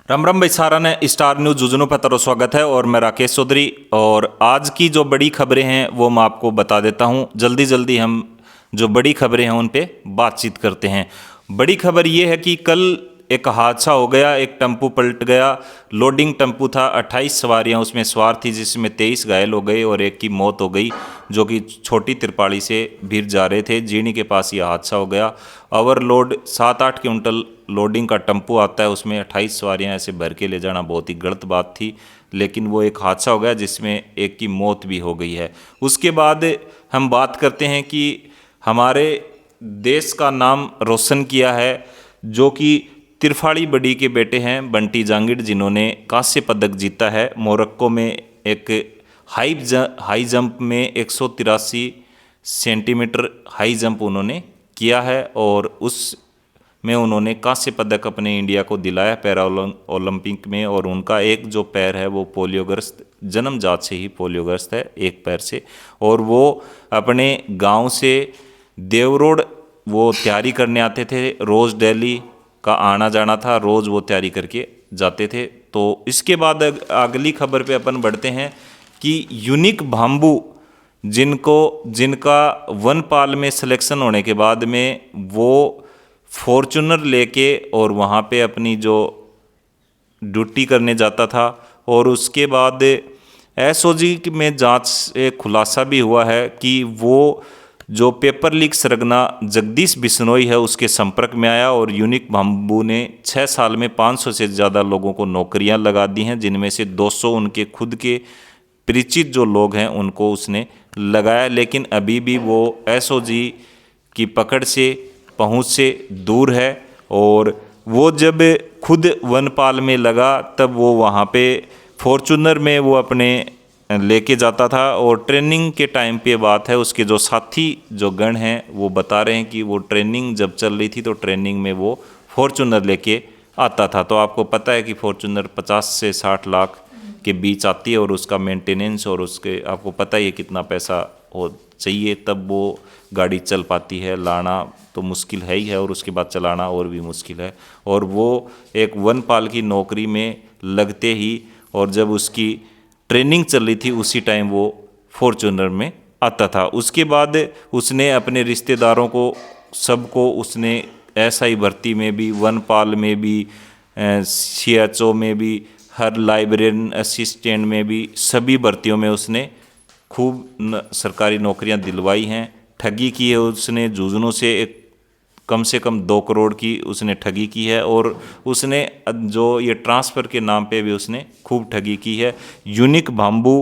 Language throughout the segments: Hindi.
राम राम भाई सारा ने स्टार न्यूज़ जुजनू पे तारो स्वागत है। और मैं राकेश चौधरी। और आज की जो बड़ी खबरें हैं वो मैं आपको बता देता हूं। जल्दी जल्दी हम जो बड़ी खबरें हैं उन पे बातचीत करते हैं। बड़ी खबर ये है कि कल एक हादसा हो गया, एक टेम्पू पलट गया। लोडिंग टेम्पू था, 28 सवारियां उसमें सवार थी, जिसमें 23 घायल हो गए और एक की मौत हो गई, जो कि छोटी तिरपाड़ी से भीड़ जा रहे थे। जीणी के पास ये हादसा हो गया। ओवरलोड 7-8 क्विंटल लोडिंग का टेम्पू आता है, उसमें 28 सवारियां ऐसे भर के ले जाना बहुत ही गलत बात थी, लेकिन वो एक हादसा हो गया जिसमें एक की मौत भी हो गई है। उसके बाद हम बात करते हैं कि हमारे देश का नाम रोशन किया है जो कि तिरफाड़ी बड़ी के बेटे हैं बंटी जांगिड़, जिन्होंने कांस्य पदक जीता है। मोरक्को में एक हाई जंप में 183 सेंटीमीटर हाई जंप उन्होंने किया है और उस में उन्होंने कांस्य पदक अपने इंडिया को दिलाया पैरा ओलंपिक में। और उनका एक जो पैर है वो पोलियोग्रस्त, जन्मजात से ही पोलियोग्रस्त है एक पैर से। और वो अपने गांव से देवरोड वो तैयारी करने आते थे, रोज़ डेली का आना जाना था, रोज़ वो तैयारी करके जाते थे। तो इसके बाद अगली खबर पे अपन बढ़ते हैं कि यूनिक भाम्बू जिनका वनपाल में सिलेक्शन होने के बाद में वो फॉर्चूनर लेके और वहाँ पे अपनी जो ड्यूटी करने जाता था। और उसके बाद एसओजी में जांच से खुलासा भी हुआ है कि वो जो पेपर लीक सरगना जगदीश बिश्नोई है उसके संपर्क में आया। और यूनिक भाम्बू ने 6 साल में 500 से ज़्यादा लोगों को नौकरियां लगा दी हैं, जिनमें से 200 उनके खुद के परिचित जो लोग हैं उनको उसने लगाया। लेकिन अभी भी वो एसओजी की पकड़ से, पहुंच से दूर है। और वो जब खुद वनपाल में लगा तब वो वहाँ पे फॉर्चूनर में वो अपने लेके जाता था। और ट्रेनिंग के टाइम पे बात है, उसके जो साथी जो गण हैं वो बता रहे हैं कि वो ट्रेनिंग जब चल रही थी तो ट्रेनिंग में वो फॉर्चूनर लेके आता था। तो आपको पता है कि फॉर्चूनर 50 से 60 लाख के बीच आती है और उसका मेंटेनेंस और उसके आपको पता ही है कितना पैसा हो चाहिए तब वो गाड़ी चल पाती है। लाना तो मुश्किल है ही है और उसके बाद चलाना और भी मुश्किल है। और वो एक वनपाल की नौकरी में लगते ही और जब उसकी ट्रेनिंग चल रही थी उसी टाइम वो फॉर्चूनर में आता था। उसके बाद उसने अपने रिश्तेदारों को सबको उसने एसआई भर्ती में भी, वनपाल में भी, सीएचओ में भी, हर लाइब्रेरियन असिस्टेंट में भी, सभी भर्तियों में उसने खूब सरकारी नौकरियां दिलवाई हैं। ठगी की है उसने झुंझुनू से कम से कम 2 करोड़ की उसने ठगी की है। और उसने जो ये ट्रांसफ़र के नाम पे भी उसने खूब ठगी की है। यूनिक भाम्बू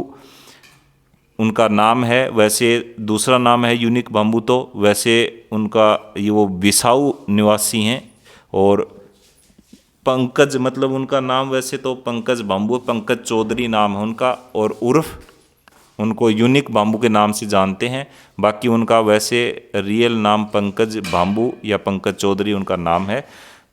उनका नाम है, वैसे दूसरा नाम है यूनिक भाम्बू, तो वैसे उनका ये वो बिसाऊ निवासी हैं। और पंकज मतलब उनका नाम वैसे तो पंकज भाम्बू, पंकज चौधरी नाम है उनका, और उर्फ उनको यूनिक भाम्बू के नाम से जानते हैं। बाकी उनका वैसे रियल नाम पंकज भाम्बू या पंकज चौधरी उनका नाम है।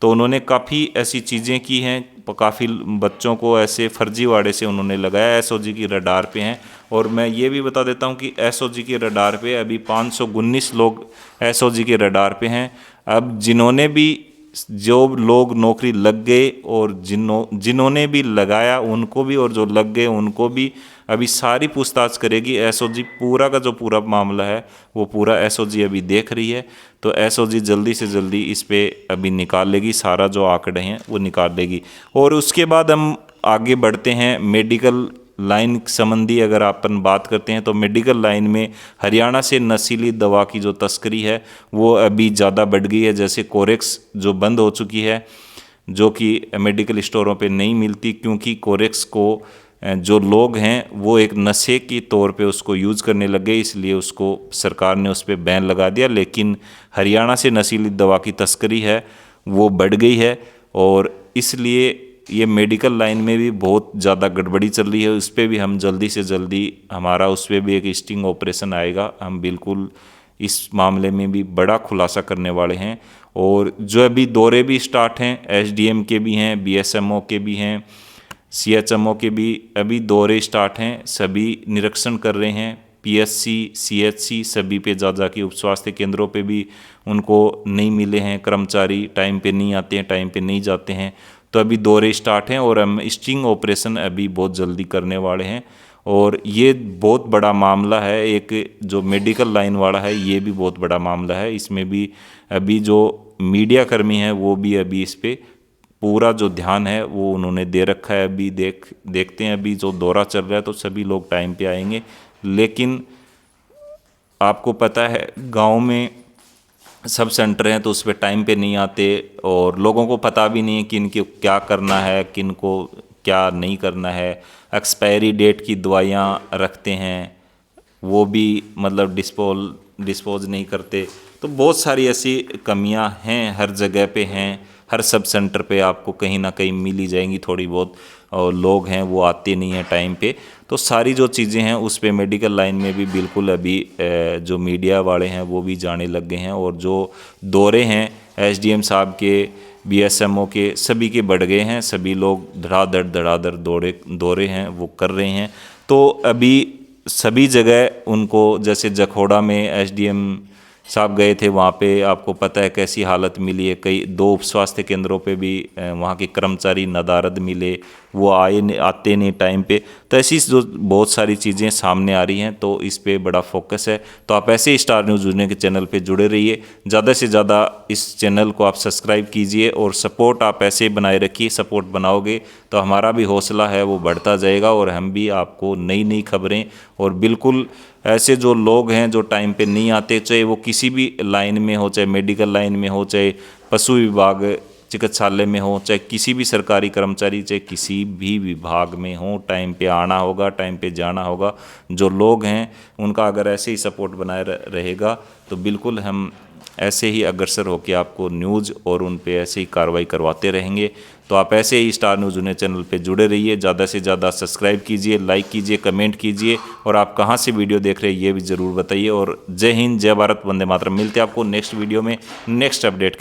तो उन्होंने काफ़ी ऐसी चीज़ें की हैं, काफ़ी बच्चों को ऐसे फर्जीवाड़े से उन्होंने लगाया। एसओजी की रडार पे हैं। और मैं ये भी बता देता हूँ कि एसओजी के रडार पे अभी 519 लोग एसओजी के रडार पे हैं। अब जिन्होंने भी जो लोग नौकरी लग गए और जिन्होंने भी लगाया उनको भी, और जो लग गए उनको भी अभी सारी पूछताछ करेगी एसओजी। पूरा का जो पूरा मामला है वो पूरा एसओजी अभी देख रही है। तो एसओजी जल्दी से जल्दी इस पे अभी निकाल लेगी, सारा जो आंकड़े हैं वो निकाल लेगी। और उसके बाद हम आगे बढ़ते हैं मेडिकल लाइन संबंधी। अगर अपन बात करते हैं तो मेडिकल लाइन में हरियाणा से नशीली दवा की जो तस्करी है वो अभी ज़्यादा बढ़ गई है। जैसे कोरेक्स जो बंद हो चुकी है, जो कि मेडिकल स्टोरों पे नहीं मिलती, क्योंकि कोरेक्स को जो लोग हैं वो एक नशे के तौर पे उसको यूज़ करने लग गए, इसलिए उसको सरकार ने उस पर बैन लगा दिया। लेकिन हरियाणा से नशीली दवा की तस्करी है वो बढ़ गई है और इसलिए ये मेडिकल लाइन में भी बहुत ज़्यादा गड़बड़ी चल रही है। उस पर भी हम जल्दी से जल्दी हमारा उस पर भी एक स्टिंग ऑपरेशन आएगा। हम बिल्कुल इस मामले में भी बड़ा खुलासा करने वाले हैं। और जो अभी दौरे भी स्टार्ट हैं, एसडीएम के भी हैं, बीएसएमओ के भी हैं, सीएचएमओ के भी अभी दौरे स्टार्ट हैं। सभी निरीक्षण कर रहे हैं, पीएससी, सीएचसी सभी पे जा के उप स्वास्थ्य केंद्रों पे भी उनको नहीं मिले हैं कर्मचारी, टाइम पे नहीं आते हैं, टाइम पे नहीं जाते हैं। तो अभी दौरे स्टार्ट हैं और हम स्टिंग ऑपरेशन अभी बहुत जल्दी करने वाले हैं। और ये बहुत बड़ा मामला है, एक जो मेडिकल लाइन वाला है ये भी बहुत बड़ा मामला है। इसमें भी अभी जो मीडिया कर्मी हैं वो भी अभी इस पे पूरा जो ध्यान है वो उन्होंने दे रखा है। अभी देखते हैं, अभी जो दौरा चल रहा है तो सभी लोग टाइम पे आएंगे, लेकिन आपको पता है गांव में सब सेंटर हैं तो उस पर टाइम पे नहीं आते और लोगों को पता भी नहीं है कि इनको क्या करना है, किन को क्या नहीं करना है। एक्सपायरी डेट की दवाइयाँ रखते हैं वो भी मतलब डिस्पोज नहीं करते। तो बहुत सारी ऐसी कमियां हैं, हर जगह पे हैं, हर सब सेंटर पे आपको कहीं ना कहीं मिल ही जाएंगी थोड़ी बहुत। और लोग हैं वो आते नहीं हैं टाइम पे। तो सारी जो चीज़ें हैं उस पे मेडिकल लाइन में भी बिल्कुल अभी जो मीडिया वाले हैं वो भी जाने लग गए हैं। और जो दौरे हैं एसडीएम साहब के, बीएसएमओ के, सभी के बढ़ गए हैं। सभी लोग धड़ाधड़ दौरे हैं वो कर रहे हैं। तो अभी सभी जगह उनको, जैसे जखोड़ा में एसडीएम साहब गए थे, वहाँ पे आपको पता है कैसी हालत मिली है। कई 2 उप स्वास्थ्य केंद्रों पे भी वहाँ के कर्मचारी नदारद मिले, वो आते नहीं टाइम पे। तो ऐसी जो बहुत सारी चीज़ें सामने आ रही हैं तो इस पे बड़ा फोकस है। तो आप ऐसे ही स्टार न्यूज़ दुनिया के चैनल पे जुड़े रहिए, ज़्यादा से ज़्यादा इस चैनल को आप सब्सक्राइब कीजिए और सपोर्ट आप ऐसे बनाए रखिए। सपोर्ट बनाओगे तो हमारा भी हौसला है वो बढ़ता जाएगा और हम भी आपको नई नई खबरें, और बिल्कुल ऐसे जो लोग हैं जो टाइम पे नहीं आते, चाहे वो किसी भी लाइन में हो, चाहे मेडिकल लाइन में हो, चाहे पशु विभाग चिकित्सालय में हो, चाहे किसी भी सरकारी कर्मचारी, चाहे किसी भी विभाग में हो, टाइम पे आना होगा, टाइम पे जाना होगा। जो लोग हैं उनका अगर ऐसे ही सपोर्ट बनाए रहेगा तो बिल्कुल हम ऐसे ही अग्रसर होकर आपको न्यूज़ और उन पे ऐसे ही कार्रवाई करवाते रहेंगे। तो आप ऐसे ही स्टार न्यूज़ दुनिया चैनल पे जुड़े रहिए, ज़्यादा से ज़्यादा सब्सक्राइब कीजिए, लाइक कीजिए, कमेंट कीजिए, और आप कहाँ से वीडियो देख रहे हैं ये भी ज़रूर बताइए। और जय हिंद, जय भारत, वंदे मातरम। मिलते हैं आपको नेक्स्ट वीडियो में नेक्स्ट अपडेट के